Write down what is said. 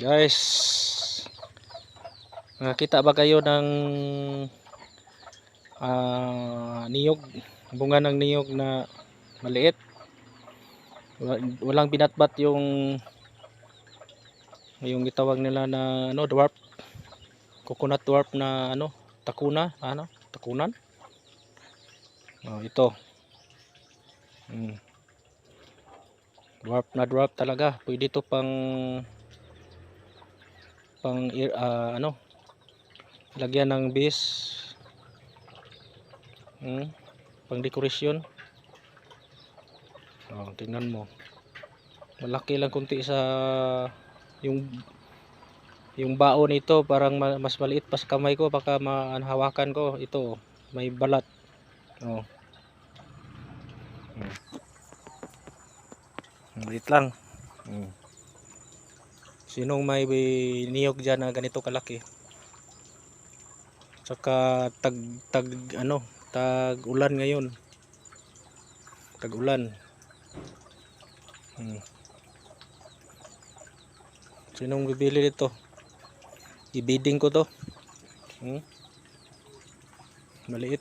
Guys, nakita ba kayo ng niyog, bunga ng niyog na maliit? Walang binatbat yung itawag nila na ano, dwarf, coconut dwarf na ano, takunan. Ito. Dwarf na dwarf talaga. Pwede to pang lagyan ng base. Pang dekorasyon. Tingnan mo. Malaki lang kunti sa yung baon nito, parang mas maliit pa sa kamay ko, baka mahawakan ko. Ito, may balat. Maliit lang. Sinong may niyog dyan na ganito kalaki? Saka tag ulan ngayon. Tag ulan. Sinong bibili dito? Ibiding ko to. Maliit.